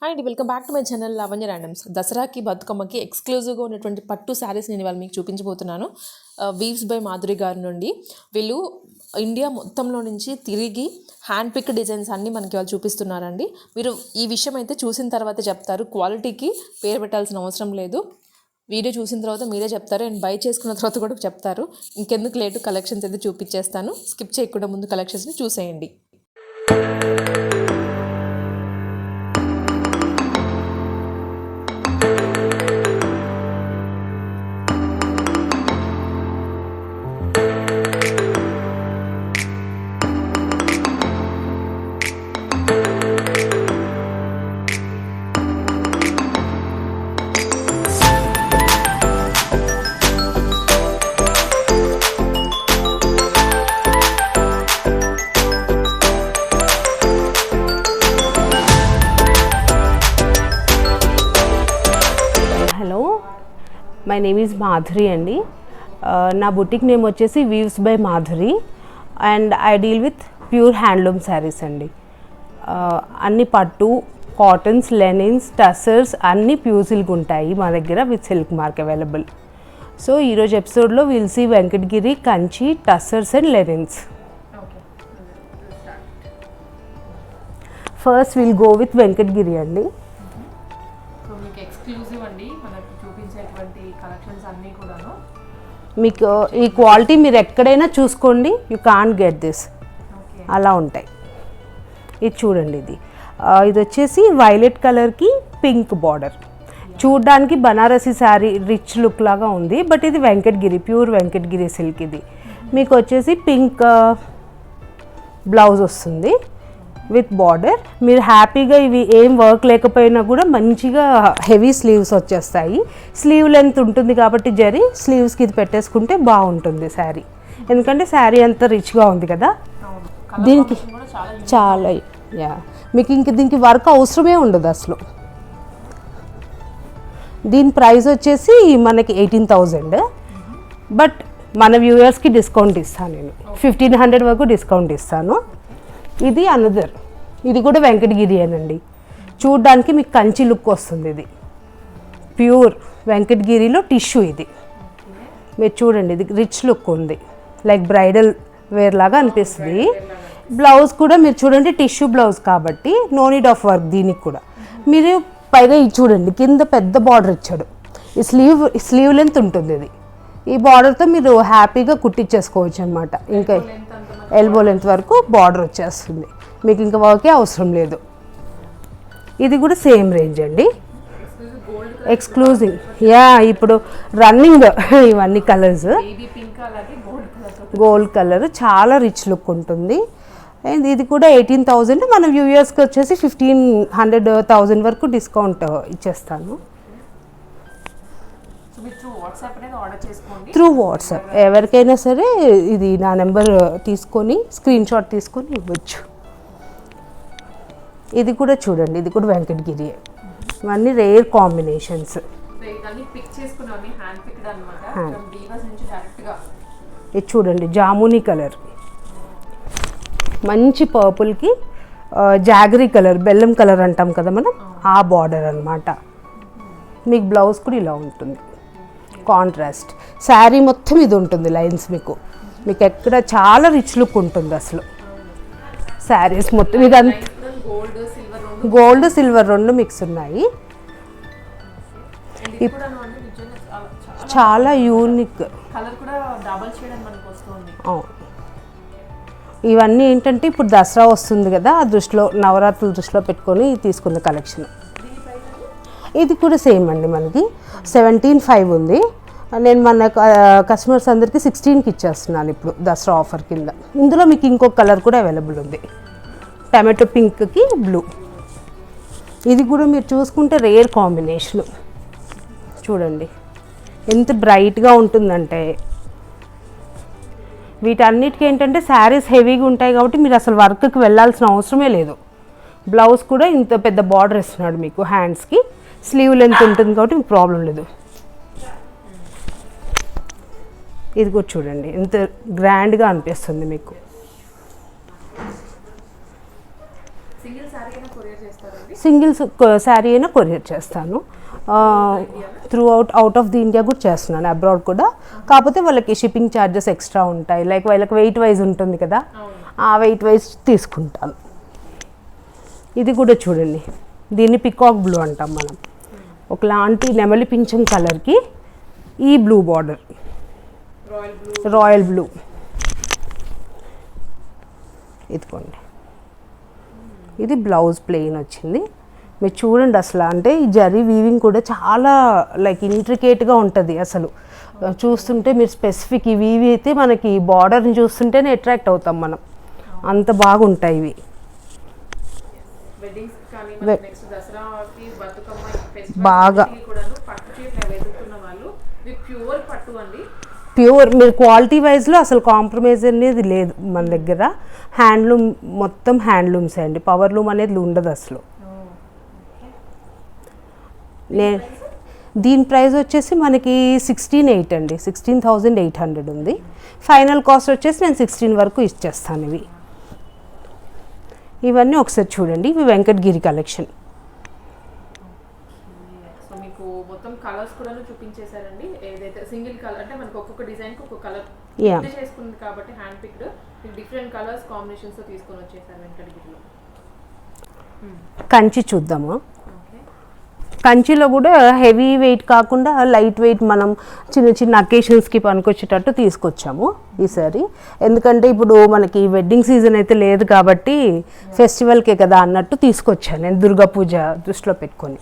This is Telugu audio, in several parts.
హాయ్ అండి, welcome back to my channel Lavanya randoms. దసరాకి బతుకమ్మకి ఎక్స్క్లూజివ్గా ఉన్నటువంటి పట్టు శారీస్ నేను ఇవాళ మీకు చూపించబోతున్నాను. వీవ్స్ బై మాధురి గారి నుండి. వీళ్ళు ఇండియా మొత్తంలో నుంచి తిరిగి హ్యాండ్ పిక్ డిజైన్స్ అన్నీ మనకి వాళ్ళు చూపిస్తున్నారండి. మీరు ఈ విషయం అయితే చూసిన తర్వాత చెప్తారు, క్వాలిటీకి పేరు పెట్టాల్సిన అవసరం లేదు. వీడియో చూసిన తర్వాత మీరే చెప్తారు అండ్ బై చేసుకున్న తర్వాత కూడా చెప్తారు. ఇంకెందుకు లేటు, కలెక్షన్స్ అయితే చూపించేస్తాను. స్కిప్ చేయకుండా ముందు కలెక్షన్స్ని చూసేయండి. మై నేమ్ ఈజ్ మాధురి అండి. నా బుటిక్ నేమ్ వచ్చేసి weaves by Madhuri and I deal with pure handloom sarees అండి. అన్ని పట్టు, కాటన్స్, లెనిన్స్, టసర్స్ అన్నీ ప్యూర్ సిల్క్ ఉంటాయి మా దగ్గర with silk mark available. So ఈరోజు ఎపిసోడ్లో will see Venkatagiri, Kanchi, tussars and linens. First will go with Venkatagiri అండి. ఎక్స్క్లూజివ్ అండి, మనకు చూపించేటువంటి కలెక్షన్స్ అన్నీ కూడాను మీకు ఈ క్వాలిటీ మీరు ఎక్కడైనా చూసుకోండి, యూ కాంట్ గెట్ దిస్, అలా ఉంటాయి. ఇది చూడండి, ఇది వచ్చేసి వైలెట్ కలర్కి పింక్ బార్డర్. చూడ్డానికి బనారసి శారీ రిచ్ లుక్ లాగా ఉంది, బట్ ఇది వెంకటగిరి, ప్యూర్ వెంకటగిరి సిల్క్. ఇది మీకు వచ్చేసి పింక్ బ్లౌజ్ వస్తుంది విత్ బార్డర్. మీరు హ్యాపీగా ఇవి ఏం వర్క్ లేకపోయినా కూడా మంచిగా హెవీ స్లీవ్స్ వచ్చేస్తాయి. స్లీవ్ లెంత్ ఉంటుంది కాబట్టి జరీ స్లీవ్స్కి ఇది పెట్టేసుకుంటే బాగుంటుంది శారీ, ఎందుకంటే శారీ అంతా రిచ్గా ఉంది కదా. దీనికి చాలా మీకు ఇంక దీనికి వర్క్ అవసరమే ఉండదు అసలు. దీని ప్రైస్ వచ్చేసి మనకి 18,000, బట్ మన వ్యూయర్స్కి డిస్కౌంట్ ఇస్తాను నేను. 1,500 వరకు డిస్కౌంట్ ఇస్తాను. ఇది అనదర్, ఇది కూడా వెంకటగిరి అనండి. చూడ్డానికి మీకు కంచి లుక్ వస్తుంది. ఇది ప్యూర్ వెంకటగిరిలో టిష్యూ. ఇది మీరు చూడండి, ఇది రిచ్ లుక్ ఉంది, లైక్ బ్రైడల్ వేర్ లాగా అనిపిస్తుంది. బ్లౌజ్ కూడా మీరు చూడండి, టిష్యూ బ్లౌజ్ కాబట్టి నో నీడ్ ఆఫ్ వర్క్. దీనికి కూడా మీరు పైగా ఇది చూడండి, కింద పెద్ద బార్డర్ ఇచ్చాడు. ఈ స్లీవ్ లెంత్ ఉంటుంది. ఇది ఈ బార్డర్తో మీరు హ్యాపీగా కుట్టించేసుకోవచ్చు అనమాట. ఇంకా ఎల్బో లెంత్ వరకు బార్డర్ వచ్చేస్తుంది, మీకు ఇంకా వర్కే అవసరం లేదు. ఇది కూడా సేమ్ రేంజ్ అండి, ఎక్స్క్లూజివ్. ఇప్పుడు రన్నింగ్ ఇవన్నీ కలర్స్. గోల్డ్ కలర్ చాలా రిచ్ లుక్ ఉంటుంది. అండ్ ఇది కూడా 18,000. మన వ్యూయర్స్కి వచ్చేసి 1,500 వరకు డిస్కౌంట్ ఇచ్చేస్తాను. త్రూ వాట్సాప్ ఎవరికైనా సరే ఇది నా నెంబర్ తీసుకొని స్క్రీన్ షాట్ తీసుకొని ఇవ్వచ్చు. ఇది కూడా చూడండి, ఇది కూడా వెంకటగిరి. ఇవన్నీ రేర్ కాంబినేషన్స్. ఇది చూడండి, జామునీ కలర్, మంచి పర్పుల్కి జాగరీ కలర్, బెల్లం కలర్ అంటాం కదా మనం, ఆ బార్డర్ అనమాట. మీకు బ్లౌజ్ కూడా ఇలా ఉంటుంది, కాంట్రాస్ట్. శారీ మొత్తం ఇది ఉంటుంది లైన్స్. మీకు ఎక్కడ చాలా రిచ్ లుక్ ఉంటుంది అసలు శారీస్ మొత్తం. ఇదంతా గోల్డ్ సిల్వర్ రెండు మిక్స్ ఉన్నాయి. చాలా యూనిక్. ఇవన్నీ ఏంటంటే ఇప్పుడు దసరా వస్తుంది కదా, ఆ దృష్టిలో, నవరాత్రుల దృష్టిలో పెట్టుకొని తీసుకున్న కలెక్షన్. ఇది కూడా సేమ్ అండి, మనకి 17,500 ఉంది. నేను మన కస్టమర్స్ అందరికీ 16కి ఇచ్చేస్తున్నాను ఇప్పుడు దసరా ఆఫర్ కింద. ఇందులో మీకు ఇంకొక కలర్ కూడా అవైలబుల్ ఉంది, టమాటో పింక్కి బ్లూ. ఇది కూడా మీరు చూసుకుంటే రేర్ కాంబినేషను. చూడండి ఎంత బ్రైట్గా ఉంటుందంటే. వీటన్నిటికీ ఏంటంటే శారీస్ హెవీగా ఉంటాయి కాబట్టి మీరు అసలు వర్క్కి వెళ్ళాల్సిన అవసరమే లేదు. బ్లౌజ్ కూడా ఇంత పెద్ద బార్డర్ ఇస్తున్నాడు మీకు హ్యాండ్స్కి. స్లీవ్ లెంత్ ఉంటుంది కాబట్టి మీకు ప్రాబ్లం లేదు. ఇది కూడా చూడండి ఎంత గ్రాండ్గా అనిపిస్తుంది మీకు. సింగిల్ శారీ అయినా కొరియర్ చేస్తాను. అవుట్ ఆఫ్ ది ఇండియా కూడా చేస్తున్నాను, అబ్రాడ్ కూడా. కాకపోతే వాళ్ళకి షిప్పింగ్ ఛార్జెస్ ఎక్స్ట్రా ఉంటాయి, లైక్ వాళ్ళకి వెయిట్ వైజ్ ఉంటుంది కదా, ఆ వెయిట్ వైజ్ తీసుకుంటాను. ఇది కూడా చూడండి, దీన్ని పికాక్ బ్లూ అంటాం మనం. ఒకలాంటి నెమలి పింఛం కలర్కి ఈ బ్లూ బార్డర్, రాయల్ బ్లూ. ఇదిగోండి, ఇది బ్లౌజ్ ప్లెయిన్ వచ్చింది. మీరు చూడండి అసలు, అంటే ఈ జరీ వీవింగ్ కూడా చాలా లైక్ ఇంట్రికేట్గా ఉంటుంది. అసలు చూస్తుంటే మీరు స్పెసిఫిక్ ఈ వీవి అయితే మనకి బార్డర్ని చూస్తుంటేనే అట్రాక్ట్ అవుతాం మనం, అంత బాగుంటాయి ఇవి. బాగా ప్యూర్, మీరు క్వాలిటీ వైజ్లో అసలు కాంప్రమైజ్ అనేది లేదు మన దగ్గర. హ్యాండ్లూమ్, మొత్తం హ్యాండ్లూమ్సే అండి, పవర్లూమ్ అనేది ఉండదు అసలు. దీని ప్రైస్ వచ్చేసి మనకి 16,800 అండి, 16,800 ఉంది. ఫైనల్ కాస్ట్ వచ్చేసి నేను 16 వరకు ఇచ్చేస్తాను. ఇవన్నీ ఒకసారి చూడండి, ఇవి వెంకటగిరి కలెక్షన్. సో మీకు మొత్తం కలర్స్ కూడా చూపించేశారండి. ఏదైతే సింగిల్ కలర్ అంటే మనకు ఒక్కొక్క డిజైన్కి ఒక్కొక్క కలర్ చేసుకుంది కాబట్టి హ్యాండ్ పిక్డ్ డిఫరెంట్ కలర్స్ కాంబినేషన్స్తో తీసుకొని వచ్చేసారు వెంకటగిరిలో. కంచి చూద్దాము. కంచిలో కూడా హెవీ వెయిట్ కాకుండా లైట్ వెయిట్, మనం చిన్న చిన్న అకేషన్స్కి పనికొచ్చేటట్టు తీసుకొచ్చాము ఈసారి. ఎందుకంటే ఇప్పుడు మనకి వెడ్డింగ్ సీజన్ అయితే లేదు కాబట్టి ఫెస్టివల్కే కదా అన్నట్టు తీసుకొచ్చాను నేను, దుర్గా పూజ దృష్టిలో పెట్టుకొని.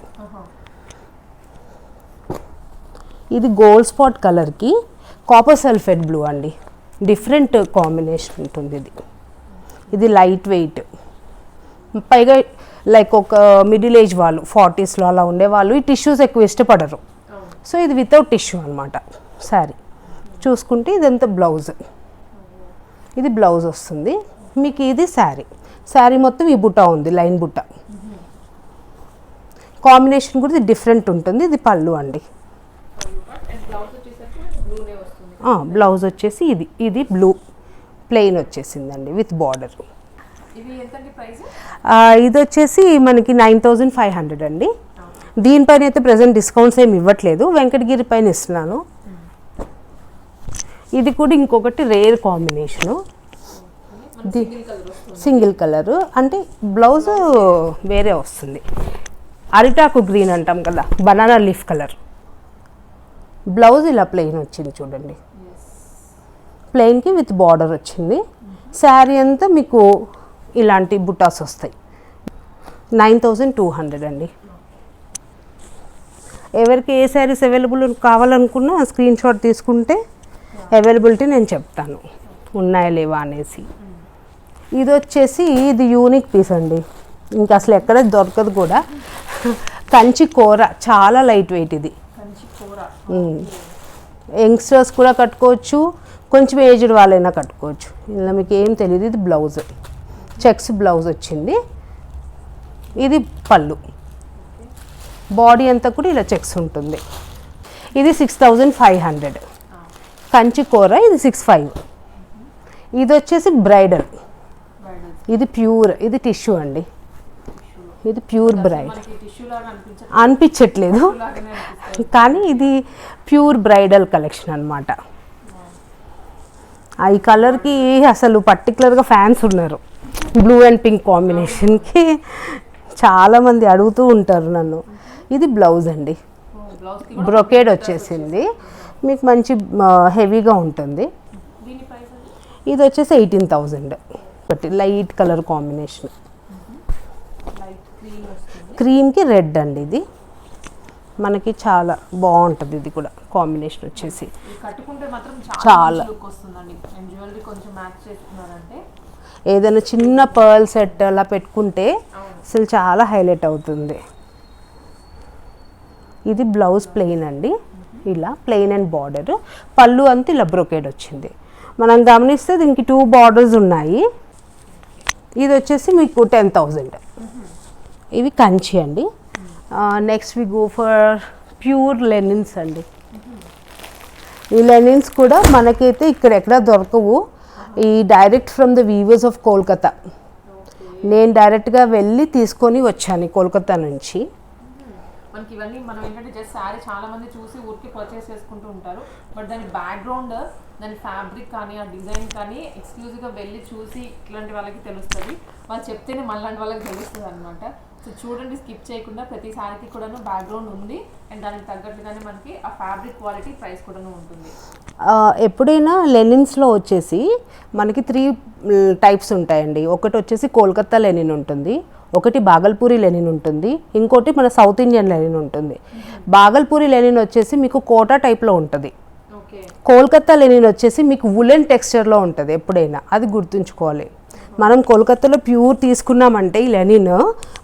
ఇది గోల్డ్ స్పాట్ కలర్కి కాపర్ సల్ఫేట్ బ్లూ అండి, డిఫరెంట్ కాంబినేషన్ ఉంటుంది. ఇది లైట్ వెయిట్, పైగా లైక్ ఒక మిడిల్ ఏజ్ వాళ్ళు 40sలో అలా ఉండేవాళ్ళు ఈ టిష్యూస్ ఎక్కువ ఇష్టపడరు. సో ఇది వితౌట్ టిష్యూ అనమాట శారీ. చూసుకుంటే ఇదంతా బ్లౌజ్, ఇది బ్లౌజ్ వస్తుంది మీకు. ఇది శారీ మొత్తం ఈ బుట్ట ఉంది, లైన్ బుట్ట. కాంబినేషన్ కూడా ఇది డిఫరెంట్ ఉంటుంది. ఇది పళ్ళు అండి. బ్లౌజ్ వచ్చేసి ఇది బ్లూ ప్లెయిన్ వచ్చేసిందండి విత్ బార్డర్. ఇది వచ్చేసి మనకి 9,500 అండి. దీనిపైన అయితే ప్రజెంట్ డిస్కౌంట్స్ ఏమి ఇవ్వట్లేదు, వెంకటగిరి పైన ఇస్తున్నాను. ఇది కూడా ఇంకొకటి రేర్ కాంబినేషను, సింగిల్ కలరు, అంటే బ్లౌజ్ వేరే వస్తుంది. అరిటాకు గ్రీన్ అంటాం కదా, బనానా లీఫ్ కలర్. బ్లౌజ్ ఇలా ప్లెయిన్ వచ్చింది చూడండి, ప్లెయిన్కి విత్ బార్డర్ వచ్చింది. శారీ అంతా మీకు ఇలాంటి బుటాస్ వస్తాయి. 9,200 అండి. ఎవరికి ఏ శారీస్ అవైలబుల్ కావాలనుకున్నా స్క్రీన్ షాట్ తీసుకుంటే అవైలబిలిటీ నేను చెప్తాను ఉన్నాయా లేవా అనేసి. ఇది వచ్చేసి ఇది యూనిక్ పీస్ అండి, ఇంకా అసలు ఎక్కడ దొరకదు కూడా. కంచి కూర, చాలా లైట్ వెయిట్. ఇది యంగ్స్టర్స్ కూడా కట్టుకోవచ్చు, కొంచెం ఏజ్డ్ వాళ్ళైనా కట్టుకోవచ్చు. ఇలా మీకు ఏం తెలియదు. ఇది బ్లౌజ్, చెక్స్ బ్లౌజ్ వచ్చింది. ఇది పళ్ళు, బాడీ అంతా కూడా ఇలా చెక్స్ ఉంటుంది. ఇది 6,500 కంచి కూర. ఇది 6,500. ఇది వచ్చేసి బ్రైడల్, ఇది ప్యూర్, ఇది టిష్యూ అండి. ఇది ప్యూర్ బ్రైడ్ అనిపించట్లేదు కానీ ఇది ప్యూర్ బ్రైడల్ కలెక్షన్ అనమాట. ఈ కలర్కి అసలు పర్టికులర్గా ఫ్యాన్స్ ఉన్నారు. బ్లూ అండ్ పింక్ కాంబినేషన్కి చాలామంది అడుగుతూ ఉంటారు నన్ను. ఇది బ్లౌజ్ అండి, బ్రొకేడ్ వచ్చేసింది మీకు, మంచి హెవీగా ఉంటుంది. ఇది వచ్చేసి 18,000. బట్ లైట్ కలర్ కాంబినేషన్, క్రీమ్కి రెడ్ అండి. ఇది మనకి చాలా బాగుంటుంది. ఇది కూడా కాంబినేషన్ వచ్చేసి చాలా, ఏదైనా చిన్న పర్ల్ సెట్ అలా పెట్టుకుంటే అసలు చాలా హైలైట్ అవుతుంది. ఇది బ్లౌజ్ ప్లెయిన్ అండి, ఇలా ప్లెయిన్ అండ్ బార్డర్. పళ్ళు అంతా ఇలా బ్రొకేడ్ వచ్చింది. మనం గమనిస్తే దీనికి 2 బార్డర్స్ ఉన్నాయి. ఇది వచ్చేసి మీకు 10,000. ఇవి కంచి అండి. Next we go for pure linens అండి. ఈ లెనిన్స్ కూడా మనకైతే ఇక్కడ ఎక్కడ దొరకవు. ఈ direct from the weavers of Kolkata. నేను డైరెక్ట్గా వెళ్ళి తీసుకొని వచ్చాను కోల్కతా నుంచి. మనకి ఇవన్నీ మనం ఏంటంటే జస్ట్ శారీ చాలా మంది చూసి ఊరికి పర్చేస్ చేసుకుంటూ ఉంటారు, బట్ దాని బ్యాక్గ్రౌండ్, దాని ఫ్యాబ్రిక్ కానీ ఆ డిజైన్ కానీ ఎక్స్క్లూజివ్గా వెళ్ళి చూసి ఇట్లాంటి వాళ్ళకి తెలుస్తుంది. వాళ్ళు చెప్తేనే మళ్ళాంటి వాళ్ళకి తెలుస్తుంది అనమాట. సో చూడండి, స్కిప్ చేయకుండా ప్రతి శారీకి కూడాను బ్యాక్గ్రౌండ్ ఉంది అండ్ దానికి తగ్గట్టుగానే మనకి ఆ ఫ్యాబ్రిక్ క్వాలిటీ, ప్రైస్ కూడాను ఉంటుంది. ఎప్పుడైనా లెనిన్స్లో వచ్చేసి మనకి 3 టైప్స్ ఉంటాయండి. ఒకటి వచ్చేసి కోల్కతా లెనిన్ ఉంటుంది, ఒకటి బాగల్పూరి లెనిన్ ఉంటుంది, ఇంకోటి మన సౌత్ ఇండియన్ లెనిన్ ఉంటుంది. బాగల్పూరి లెనిన్ వచ్చేసి మీకు కోటా టైప్లో ఉంటుంది, కోల్కతా లెనిన్ వచ్చేసి మీకు వులెన్ టెక్స్చర్లో ఉంటుంది. ఎప్పుడైనా అది గుర్తుంచుకోవాలి. మనం కోల్కతాలో ప్యూర్ తీసుకున్నామంటే ఈ లెనిన్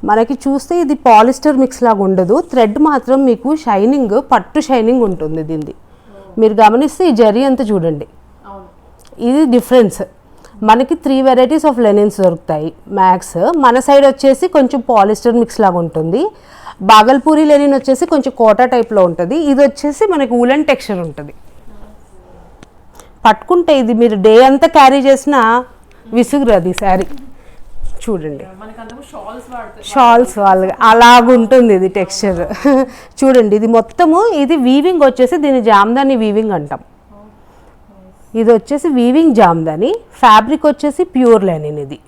మనకి చూస్తే ఇది పాలిస్టర్ మిక్స్ లాగా ఉండదు, థ్రెడ్ మాత్రం మీకు షైనింగ్, పట్టు షైనింగ్ ఉంటుంది దీన్ని. మీరు గమనిస్తే ఈ జరీ అంతా చూడండి, ఇది డిఫరెన్స్. మనకి 3 వెరైటీస్ ఆఫ్ లెనిన్స్ దొరుకుతాయి మ్యాక్స్. మన సైడ్ వచ్చేసి కొంచెం పాలిస్టర్ మిక్స్ లాగా ఉంటుంది, బాగల్పూరి లెనిన్ వచ్చేసి కొంచెం కోటా టైప్లో ఉంటుంది, ఇది వచ్చేసి మనకి వులెన్ టెక్స్చర్ ఉంటుంది. పట్టుకుంటే ఇది మీరు డే అంతా క్యారీ చేసినా విసుగురాదు ఈ శారీ. చూడండి షాల్స్ వాళ్ళకి అలాగుంటుంది ఇది టెక్స్చర్. చూడండి ఇది మొత్తము, ఇది వీవింగ్ వచ్చేసి దీన్ని జామ్దాని వీవింగ్ అంటాం. ఇది వచ్చేసి వీవింగ్ జామ్దాని, ఫ్యాబ్రిక్ వచ్చేసి ప్యూర్ లెనిన్. ఇది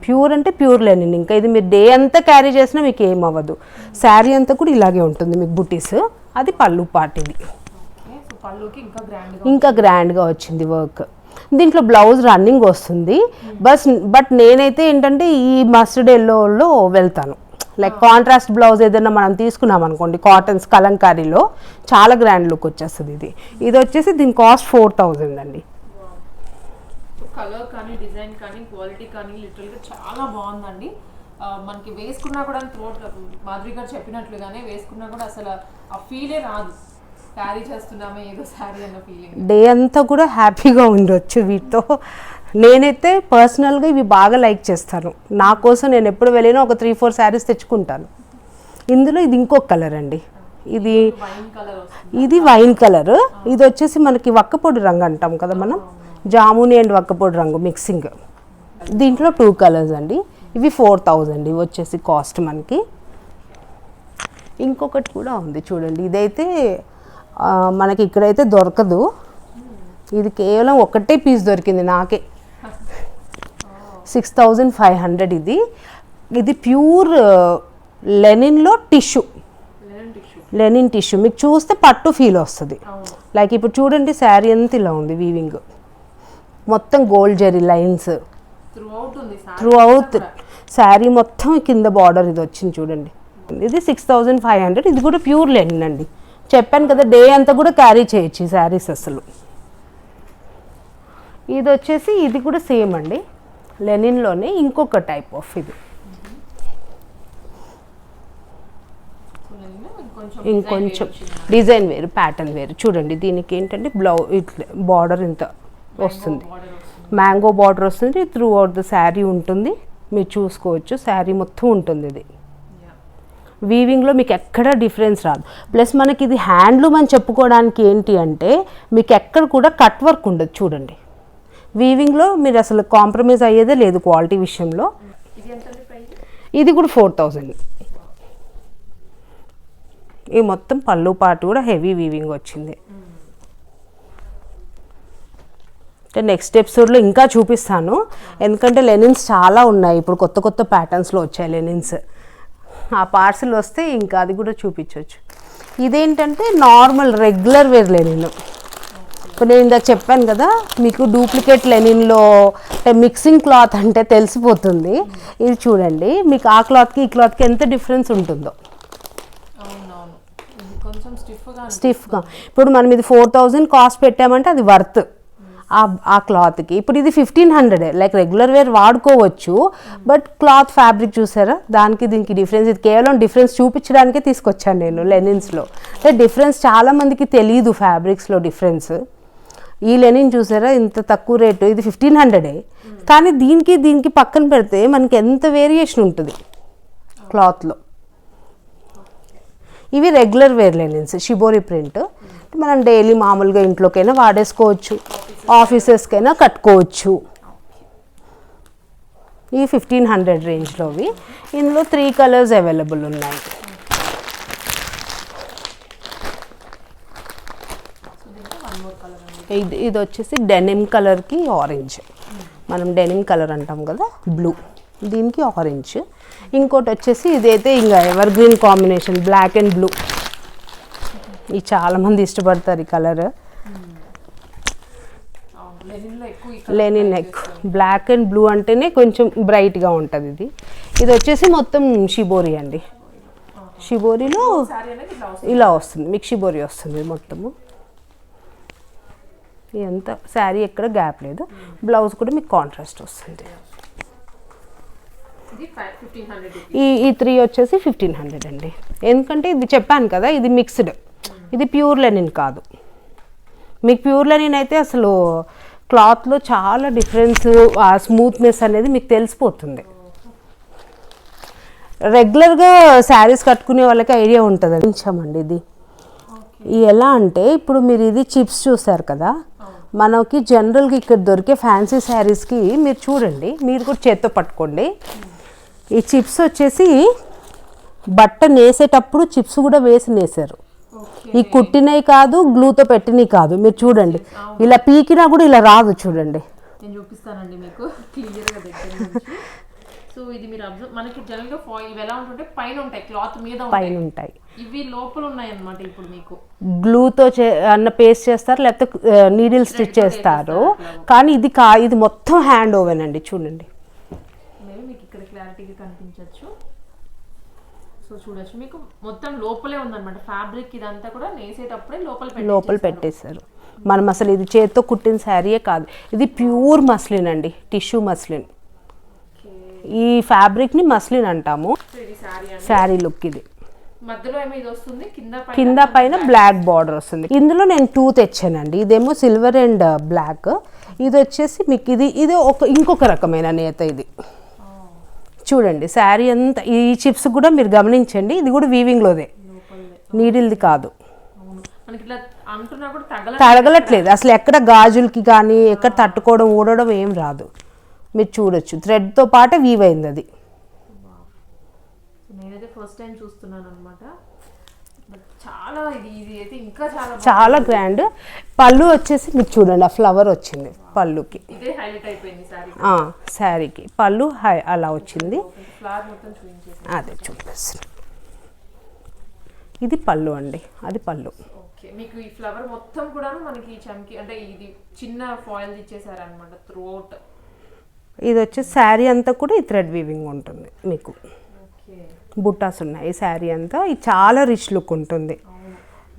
ప్యూర్ అంటే ప్యూర్ లెనిన్. ఇంకా ఇది మీరు డే అంతా క్యారీ చేసినా మీకు ఏం అవ్వదు. శారీ అంతా కూడా ఇలాగే ఉంటుంది మీకు బుటీస్. అది పళ్ళు పార్ట్, ఇది ఇంకా గ్రాండ్గా వచ్చింది వర్క్. దీంట్లో బ్లౌజ్ రన్నింగ్ వస్తుంది. బట్ నేనైతే ఏంటంటే ఈ మస్టర్డ్ ఎల్లోలో వెళ్తాను. లైక్ కాంట్రాస్ట్ బ్లౌజ్ ఏదైనా మనం తీసుకున్నాం అనుకోండి, కాటన్స్ కలంకారీలో చాలా గ్రాండ్ లుక్ వచ్చేస్తుంది. ఇది వచ్చేసి దీని కాస్ట్ 4000 అండి. కలర్ కానీ డిజైన్ కానీ క్వాలిటీ కానీ లిటరల్గా చాలా బాగుందండి. మనకి వేసుకున్నా కూడా మాధురి గారు చెప్పినట్లుగానే వేసుకున్నా కూడా అసలు ఆ ఫీలే రాదు, క్యారీ చేస్తున్నామే ఏదో శారీ అన్న ఫీలింగ్. డే అంతా కూడా హ్యాపీగా ఉండొచ్చు వీటితో. నేనైతే పర్సనల్గా ఇవి బాగా లైక్ చేస్తాను. నా కోసం నేను ఎప్పుడు వెళ్ళినా ఒక 3-4 శారీస్ తెచ్చుకుంటాను. ఇందులో ఇది ఇంకొక కలర్ అండి, ఇది వైన్ కలర్. ఇది వచ్చేసి మనకి వక్కపొడి రంగు అంటాం కదా మనం, జాముని అండ్ వక్కపొడి రంగు మిక్సింగ్. దీంట్లో 2 కలర్స్ అండి. ఇవి 4000 ఇవి వచ్చేసి కాస్ట్ మనకి. ఇంకొకటి కూడా ఉంది చూడండి, ఇదైతే మనకి ఇక్కడైతే దొరకదు. ఇది కేవలం ఒకటే పీస్ దొరికింది నాకే, 6500. ఇది ప్యూర్ లెనిన్లో టిష్యూ, లెనిన్ టిష్యూ. మీకు చూస్తే పట్టు ఫీల్ వస్తుంది. లైక్ ఇప్పుడు చూడండి శారీ అంతా ఇలా ఉంది వీవింగ్, మొత్తం gold zari lines through out sari మొత్తం. కింద బార్డర్ ఇది వచ్చింది చూడండి. ఇది 6500. ఇది కూడా ప్యూర్ లెనిన్ అండి. చెప్పాను కదా డే అంతా కూడా క్యారీ చేయొచ్చు ఈ శారీస్ అసలు. ఇది వచ్చేసి ఇది కూడా సేమ్ అండి, లెనిన్లోనే ఇంకొక టైప్ ఆఫ్. ఇది ఇంకొంచెం డిజైన్ వేరు, ప్యాటర్న్ వేరు. చూడండి దీనికి ఏంటంటే ఇట్లా బార్డర్ ఇంత వస్తుంది, మ్యాంగో బార్డర్ వస్తుంది, త్రూ అవుట్ ద శారీ ఉంటుంది. మీరు చూసుకోవచ్చు శారీ మొత్తం ఉంటుంది. ఇది వీవింగ్లో మీకు ఎక్కడ డిఫరెన్స్ రాదు. ప్లస్ మనకి ఇది హ్యాండ్లూమ్ అని చెప్పుకోవడానికి ఏంటి అంటే మీకు ఎక్కడ కూడా కట్ వర్క్ ఉండదు. చూడండి వీవింగ్లో మీరు అసలు కాంప్రమైజ్ అయ్యేదే లేదు క్వాలిటీ విషయంలో. ఇది కూడా 4000. ఈ మొత్తం పళ్ళు పాటు కూడా హెవీ వీవింగ్ వచ్చింది. నెక్స్ట్ ఎపిసోడ్లో ఇంకా చూపిస్తాను, ఎందుకంటే లెనిన్స్ చాలా ఉన్నాయి ఇప్పుడు, కొత్త కొత్త ప్యాటర్న్స్లో వచ్చాయి లెనిన్స్. ఆ పార్సిల్ వస్తే ఇంకా అది కూడా చూపించవచ్చు. ఇదేంటంటే నార్మల్ రెగ్యులర్ వేర్ లెనిన్. ఇప్పుడు నేను ఇందాక చెప్పాను కదా మీకు డూప్లికేట్ లెనిన్లో మిక్సింగ్ క్లాత్ అంటే తెలిసిపోతుంది. ఇది చూడండి మీకు ఆ క్లాత్కి ఈ క్లాత్కి ఎంత డిఫరెన్స్ ఉంటుందో. స్టిఫ్గా ఇప్పుడు మనం ఇది 4000 కాస్ట్ పెట్టామంటే అది వర్త్ ఆ క్లాత్కి. ఇప్పుడు ఇది 1500 లైక్ రెగ్యులర్ వేర్ వాడుకోవచ్చు, బట్ క్లాత్ ఫ్యాబ్రిక్ చూసారా దానికి దీనికి డిఫరెన్స్. ఇది కేవలం డిఫరెన్స్ చూపించడానికే తీసుకొచ్చాను నేను లెనిన్స్లో. అంటే డిఫరెన్స్ చాలామందికి తెలియదు ఫ్యాబ్రిక్స్లో డిఫరెన్స్. ఈ లెనిన్ చూసారా ఇంత తక్కువ రేటు, ఇది 1500, కానీ దీనికి పక్కన పెడితే మనకి ఎంత వేరియేషన్ ఉంటుంది క్లాత్లో. ఇవి regular wear linens, shibori print. మనం డైలీ మామూలుగా ఇంట్లోకైనా వాడేసుకోవచ్చు, ఆఫీసెస్కైనా కట్టుకోవచ్చు. ఈ 1500 రేంజ్లోవి. ఇందులో 3 కలర్స్ అవైలబుల్ ఉన్నాయి. ఇది వచ్చేసి డెనిమ్ కలర్కి ఆరెంజ్, మనం డెనిమ్ కలర్ అంటాం కదా, బ్లూ, దీనికి ఆరెంజ్. ఇంకోటి వచ్చేసి ఇదైతే ఇంకా evergreen combination, black and blue. ఇది చాలామంది ఇష్టపడతారు ఈ colour. Linen neck, black and blue అంటేనే కొంచెం బ్రైట్గా ఉంటుంది. ఇది వచ్చేసి మొత్తం షిబోరి అండి. షిబోరిలో ఇలా వస్తుంది, మీకు షిబోరి వస్తుంది మొత్తము. ఎంత శారీ ఎక్కడ గ్యాప్ లేదు. బ్లౌజ్ కూడా మీకు కాంట్రాస్ట్ వస్తుంది. ఈ 3 వచ్చేసి 1500 అండి. ఎందుకంటే ఇది చెప్పాను కదా, ఇది మిక్స్డ్, ఇది ప్యూర్ లెనిన్ కాదు. మీకు ప్యూర్ లెనిన్ అయితే అసలు క్లాత్లో చాలా డిఫరెన్స్, ఆ స్మూత్నెస్ అనేది మీకు తెలిసిపోతుంది. రెగ్యులర్గా శారీస్ కట్టుకునే వాళ్ళకి ఐడియా ఉంటుంది అండి. ఇది ఎలా అంటే ఇప్పుడు మీరు ఇది చిప్స్ చూసారు కదా, మనకి జనరల్గా ఇక్కడ దొరికే ఫ్యాన్సీ శారీస్కి మీరు చూడండి, మీరు కూడా చేత్తో పట్టుకోండి. ఈ చిప్స్ వచ్చేసి బట్ట నేసేటప్పుడు చిప్స్ కూడా వేసి నేసారు. ఈ కుట్టినవి కాదు, గ్లూతో పెట్టినవి కాదు. మీరు చూడండి, ఇలా పీకినా కూడా ఇలా రాదు. చూడండి, నేను చూపిస్తానండి మీకు క్లియర్గా దగ్గర నుంచి. సో ఇది మీరు అబ్జర్వ్, మనకి జనరల్గా ఇవి ఎలా ఉంటుంటే పైన ఉంటాయి, క్లాత్ మీద పైన ఉంటాయి, ఇవి లోపల ఉన్నాయి అన్నమాట. ఇప్పుడు మీకు గ్లూతో అన్న పేస్ట్ చేస్తారు, లేకపోతే నీడిల్ స్టిచ్ చేస్తారు. కానీ ఇది మొత్తం హ్యాండ్ ఓవెన్ అండి. చూడండి, మీకు ఇక్కడ క్లారిటీగా కనిపించవచ్చు. సో చూడొచ్చు, మీకు మొత్తం లోపలే ఉందన్నమాట ఫ్యాబ్రిక్. ఇదంతా కూడా నేసేటప్పుడే లోపల పెట్టేశారు. మనం అసలు ఇది చేత్తో కుట్టిన శారీయే కాదు, ఇది ప్యూర్ మస్లిన్ అండి, టిష్యూ మస్లిన్. ఈ ఫ్యాబ్రిక్ని మస్లిన్ అంటాము. శారీ లుక్ ఇది. మధ్యలో ఏమో ఇది వస్తుంది, కింద పైన బ్లాక్ బార్డర్ వస్తుంది. ఇందులో నేను 2 తెచ్చానండి. ఇదేమో సిల్వర్ అండ్ బ్లాక్. ఇది వచ్చేసి మీకు ఇది ఇంకొక రకమైన నేత. ఇది చూడండి, శారీ అంతా ఈ చిప్స్ కూడా మీరు గమనించండి, ఇది కూడా వీవింగ్లోదే, నీడిల్ది కాదు. తడగలట్లేదు అసలు, ఎక్కడ గాజులకి కానీ ఎక్కడ తట్టుకోవడం ఊడడం ఏం రాదు. మీరు చూడొచ్చు, థ్రెడ్తో పాటు వీవ్ అయింది అది. నేనైతే ఫస్ట్ టైం చూస్తున్నాను అన్నమాట. చాలా ఇది అయితే ఇంకా చాలా గ్రాండ్. పళ్ళు వచ్చేసి మీరు చూడండి, ఆ ఫ్లవర్ వచ్చింది పళ్ళుకి, ఇదే హైలైట్ అయిపోయింది శారీకి. పళ్ళు అలా వచ్చింది. ఫ్లవర్ మొత్తం చూపించేసి అదే చూపిస్తాను. ఇది పళ్ళు అండి, అది పళ్ళు. మీకు ఈ ఫ్లవర్ మొత్తం కూడా మనకి చమ్కి అంటే ఇది చిన్న ఫాయిల్ ఇచ్చేసారు అన్నమాట త్రూఅవుట్. ఇది వచ్చి శారీ అంతా కూడా ఈ థ్రెడ్ వీవింగ్ ఉంటుంది. మీకు బుట్టాస్ ఉన్నాయి శారీ అంతా. ఇది చాలా రిచ్ లుక్ ఉంటుంది.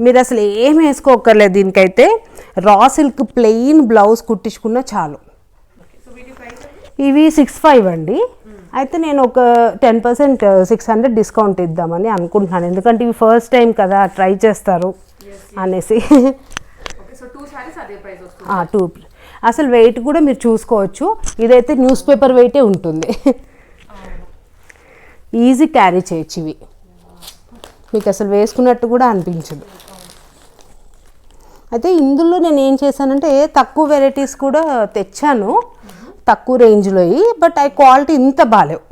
మీరు అసలు ఏం వేసుకోకర్లేదు దీనికైతే. రా సిల్క్ ప్లెయిన్ బ్లౌజ్ కుట్టించుకున్నా చాలు. ఇవి 65 అండి. అయితే నేను ఒక 10% 600 డిస్కౌంట్ ఇద్దామని అనుకుంటున్నాను, ఎందుకంటే ఇవి ఫస్ట్ టైం కదా, ట్రై చేస్తారు అనేసి. 2 అసలు వెయిట్ కూడా మీరు చూసుకోవచ్చు. ఇదైతే న్యూస్ పేపర్ వెయిటే ఉంటుంది. ఈజీ క్యారీ చేయొచ్చు ఇవి, మీకు అసలు వేసుకున్నట్టు కూడా అనిపించదు. అయితే ఇందులో నేను ఏం చేశానంటే తక్కువ వెరైటీస్ కూడా తెచ్చాను, తక్కువ రేంజ్లో. బట్ అవి క్వాలిటీ ఇంత బాగాలేవు.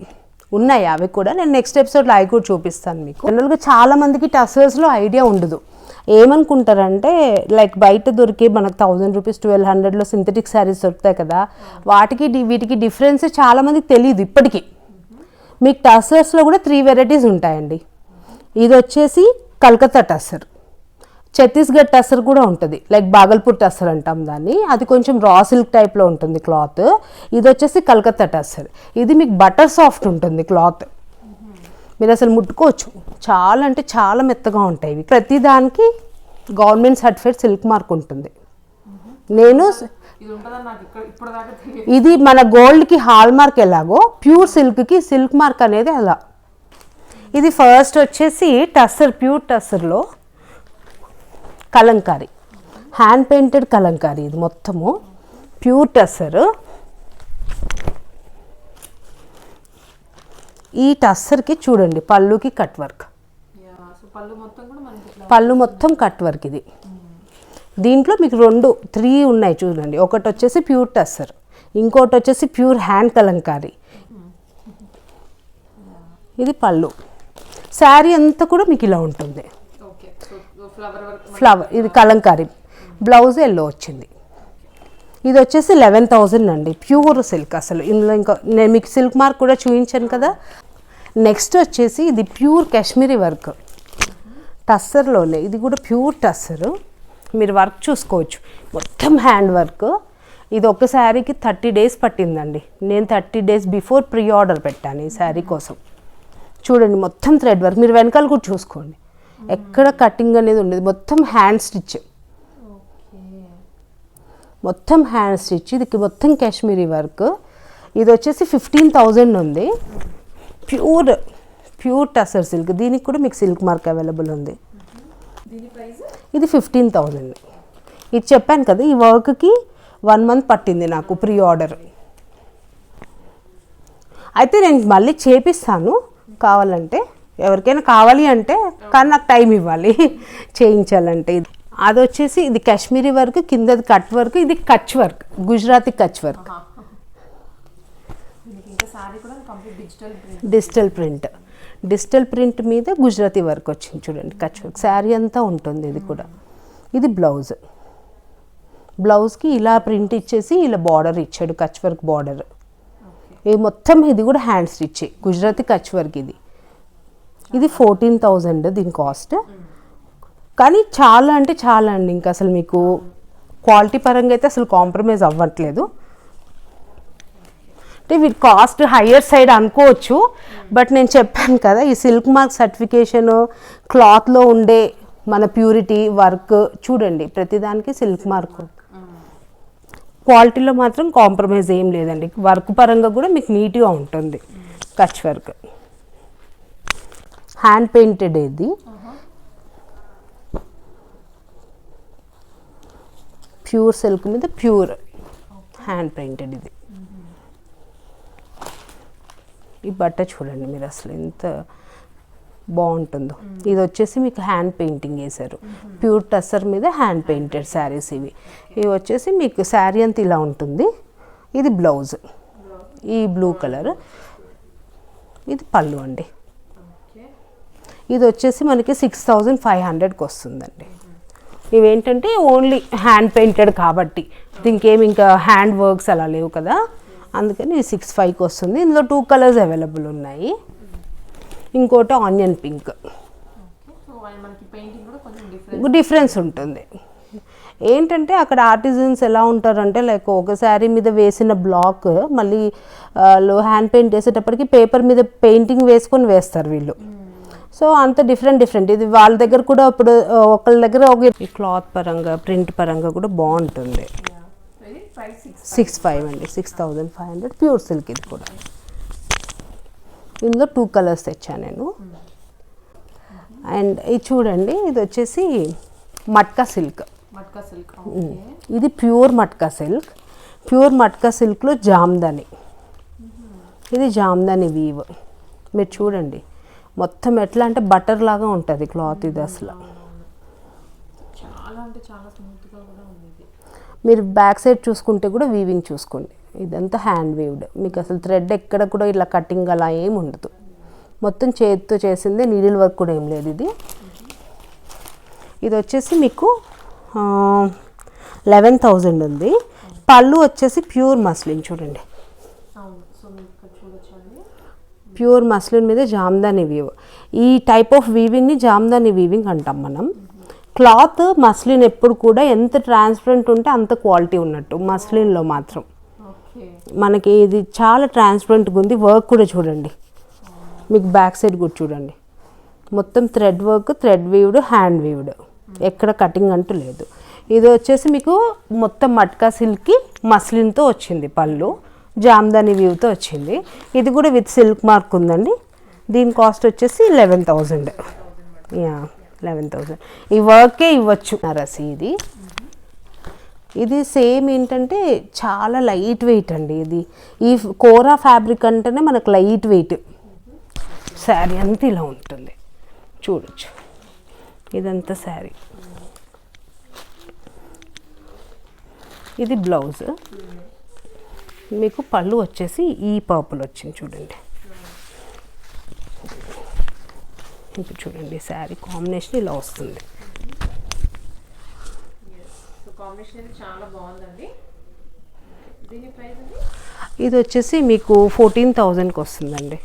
ఉన్నాయి అవి కూడా, నేను నెక్స్ట్ ఎపిసోడ్లో అవి కూడా చూపిస్తాను మీకు. జనరల్గా చాలామందికి టసర్స్లో ఐడియా ఉండదు. ఏమనుకుంటారంటే లైక్ బయట దొరికే మనకు 1000 రూపీస్ 1200లో సింథటిక్ శారీస్ దొరుకుతాయి కదా, వాటికి వీటికి డిఫరెన్స్ చాలామందికి తెలియదు ఇప్పటికీ. మీకు టసర్స్లో కూడా 3 వెరైటీస్ ఉంటాయండి. ఇది వచ్చేసి కలకత్తా టసర్, ఛత్తీస్గఢ్ టసర్ కూడా ఉంటుంది, లైక్ బాగల్పూర్ టసర్ అంటాం దాన్ని. అది కొంచెం రా సిల్క్ టైప్లో ఉంటుంది క్లాత్. ఇది వచ్చేసి కలకత్తా టసర్. ఇది మీకు బటర్ సాఫ్ట్ ఉంటుంది క్లాత్, మీరు అసలు ముట్టుకోవచ్చు. చాలా అంటే చాలా మెత్తగా ఉంటాయి ఇవి. ప్రతిదానికి గవర్నమెంట్ సర్టిఫైడ్ సిల్క్ మార్క్ ఉంటుంది. నేను ఇది మన గోల్డ్కి హాల్ మార్క్ ఎలాగో ప్యూర్ సిల్క్కి సిల్క్ మార్క్ అనేది అలా. ఇది ఫస్ట్ వచ్చేసి టస్సర్, ప్యూర్ టస్సర్లో కలంకారీ, హ్యాండ్ పెయింటెడ్ కలంకారీ. ఇది మొత్తము ప్యూర్ టస్సర్. ఈ టస్సర్కి చూడండి పళ్ళుకి కట్ వర్క్, పళ్ళు మొత్తం కట్ వర్క్. ఇది దీంట్లో మీకు 3 ఉన్నాయి చూడండి. ఒకటి వచ్చేసి ప్యూర్ టస్సర్, ఇంకోటి వచ్చేసి ప్యూర్ హ్యాండ్ కలంకారీ, ఇది పళ్ళు. శారీ అంతా కూడా మీకు ఇలా ఉంటుంది. Okay, so flower work, flower, ఇది కలంకారీ. బ్లౌజ్ ఎల్లో వచ్చింది. ఇది వచ్చేసి 11,000 అండి. ప్యూర్ సిల్క్ అసలు. ఇందులో ఇంకా నేను మీకు సిల్క్ మార్క్ కూడా చూపించాను కదా. నెక్స్ట్ వచ్చేసి ఇది ప్యూర్ కాశ్మీరీ వర్క్, టస్సర్లోనే. ఇది కూడా ప్యూర్ టస్సర్. మీరు వర్క్ చూసుకోవచ్చు, మొత్తం హ్యాండ్ వర్క్. ఇది ఒక శారీకి 30 days పట్టిందండి. నేను 30 days బిఫోర్ ప్రీ ఆర్డర్ పెట్టాను ఈ శారీ కోసం. చూడండి మొత్తం థ్రెడ్ వర్క్. మీరు వెనకాల కూడా చూసుకోండి, ఎక్కడ కటింగ్ అనేది ఉండేది. మొత్తం హ్యాండ్ స్టిచ్, మొత్తం హ్యాండ్ స్టిచ్. ఇది మొత్తం కాశ్మీరీ వర్క్. ఇది వచ్చేసి 15,000 ఉంది. Pure tussar silk. దీనికి కూడా మీకు సిల్క్ మార్క్ అవైలబుల్ ఉంది. ఇది 15,000. ఇది చెప్పాను కదా, ఈ వర్క్కి 1 month పట్టింది నాకు ప్రీ ఆర్డర్. అయితే నేను మళ్ళీ చేపిస్తాను కావాలంటే, ఎవరికైనా కావాలి అంటే. కానీ నాకు టైం ఇవ్వాలి చేయించాలంటే. అది వచ్చేసి ఇది కాశ్మీరీ వర్క్, కిందది కట్ వర్క్. ఇది Kutch work, Gujarati Kutch work. Digital print మీద గుజరాతీ వర్క్ వచ్చింది చూడండి, కచ్ వర్క్. శారీ అంతా ఉంటుంది ఇది కూడా. ఇది బ్లౌజ్. బ్లౌజ్కి ఇలా ప్రింట్ ఇచ్చేసి ఇలా బార్డర్ ఇచ్చాడు, కచ్ వర్క్ బార్డర్. ఇది మొత్తం ఇది కూడా hand stitch, Gujarati Kutch work. ఇది 14,000 దీని కాస్ట్. కానీ చాలా అంటే చాలా అండి. ఇంకా అసలు మీకు క్వాలిటీ పరంగా అయితే అసలు కాంప్రమైజ్ అవ్వట్లేదు. అంటే వీటి కాస్ట్ హయ్యర్ సైడ్ అనుకోవచ్చు. బట్ నేను చెప్పాను కదా, ఈ సిల్క్ మార్క్ సర్టిఫికేషన్, క్లాత్లో ఉండే మన ప్యూరిటీ, వర్క్ చూడండి, ప్రతిదానికి సిల్క్ మార్క్. క్వాలిటీలో మాత్రం కాంప్రమైజ్ ఏం లేదండి. వర్క్ పరంగా కూడా మీకు నీట్గా ఉంటుంది. Kutch work, hand painted. ఇది ప్యూర్ సిల్క్ మీద ప్యూర్ హ్యాండ్ పెయింటెడ్. ఇది ఈ బట్ట చూడండి మీరు, అసలు ఎంత బాగుంటుందో. ఇది వచ్చేసి మీకు హ్యాండ్ పెయింటింగ్ వేశారు, ప్యూర్ టస్సర్ మీద హ్యాండ్ పెయింటెడ్ శారీస్ ఇవి. ఇవి వచ్చేసి మీకు శారీ అంతా ఇలా ఉంటుంది. ఇది బ్లౌజ్, ఈ బ్లూ కలర్. ఇది పళ్ళు అండి. ఇది వచ్చేసి మనకి 6,500కి వస్తుందండి. ఇవేంటంటే ఓన్లీ హ్యాండ్ పెయింటెడ్ కాబట్టి, దీనికి ఏమి ఇంకా హ్యాండ్ వర్క్స్ అలా లేవు కదా, అందుకని 6,500కి వస్తుంది. ఇందులో 2 కలర్స్ అవైలబుల్ ఉన్నాయి. ఇంకోటి ఆనియన్ పింక్. డిఫరెన్స్ ఉంటుంది. ఏంటంటే అక్కడ ఆర్టిజన్స్ ఎలా ఉంటారంటే, లైక్ ఒక శారీ మీద వేసిన బ్లాక్ మళ్ళీ హ్యాండ్ పెయింట్ వేసేటప్పటికి పేపర్ మీద పెయింటింగ్ వేసుకొని వేస్తారు వీళ్ళు. సో అంత డిఫరెంట్. ఇది వాళ్ళ దగ్గర కూడా ఇప్పుడు ఒకళ్ళ దగ్గర ఒక క్లాత్ పరంగా, ప్రింట్ పరంగా కూడా బాగుంటుంది. 6,500 అండి, 6,500 ప్యూర్ సిల్క్. ఇది కూడా ఇందులో 2 కలర్స్ తెచ్చాను నేను. అండ్ ఇది చూడండి, ఇది వచ్చేసి మట్కా సిల్క్. ఇది pure matka silk. Pure matka సిల్క్లో జామ్దాని. ఇది జామ్దాని వీవ్. మీరు చూడండి మొత్తం ఎట్లా అంటే బటర్ లాగా ఉంటుంది క్లాత్. ఇది అసలు చాలా అంటే చాలా స్మూత్గా కూడా ఉంది. మీరు బ్యాక్ సైడ్ చూసుకుంటే కూడా వీవింగ్ చూసుకోండి. ఇదంతా హ్యాండ్ వీవ్డ్. మీకు అసలు థ్రెడ్ ఎక్కడ కూడా ఇలా కటింగ్ అలా ఏమి ఉండదు. మొత్తం చేతితో చేసిందే, నీడిల్ వర్క్ కూడా ఏం లేదు. ఇది వచ్చేసి మీకు 11,000 ఉంది. పళ్ళు వచ్చేసి ప్యూర్ మస్లిన్ చూడండి. ప్యూర్ మస్లిన్ మీద జామ్దాని వీవ్. ఈ టైప్ ఆఫ్ వీవింగ్ని జామ్దాని వీవింగ్ అంటాం మనం. క్లాత్ మస్లిన్ ఎప్పుడు కూడా ఎంత ట్రాన్స్పరెంట్ ఉంటే అంత క్వాలిటీ ఉన్నట్టు. మస్లిన్లో మాత్రం మనకి ఇది చాలా ట్రాన్స్పరెంట్గా ఉంది. వర్క్ కూడా చూడండి, మీకు బ్యాక్ సైడ్ కూడా చూడండి, మొత్తం thread work, thread weaved, hand weaved, ఎక్కడ కటింగ్ అంటూ లేదు. ఇది వచ్చేసి మీకు మొత్తం మట్కా సిల్క్కి మస్లిన్తో వచ్చింది. పళ్ళు జామ్దాని వ్యూతో వచ్చింది. ఇది కూడా విత్ సిల్క్ మార్క్ ఉందండి. దీని కాస్ట్ వచ్చేసి 11,000. 11,000. ఈ వర్కే ఇవ్వచ్చు రసి. ఇది సేమ్ ఏంటంటే చాలా లైట్ వెయిట్ అండి. ఇది ఈ కోరా ఫ్యాబ్రిక్ అంటేనే మనకు లైట్ వెయిట్. శారీ అంతా ఇలా ఉంటుంది చూడొచ్చు. ఇదంతా శారీ. ఇది బ్లౌజ్. మీకు పళ్ళు వచ్చేసి ఈ పర్పుల్ వచ్చింది చూడండి. ఇప్పుడు చూడండి శారీ కాంబినేషన్ ఇలా వస్తుంది. కాంబినేషన్ అయితే చాలా బాగుందండి. దీని ప్రైస్ అండి? ఇది వచ్చేసి మీకు 14,000కి వస్తుందండి.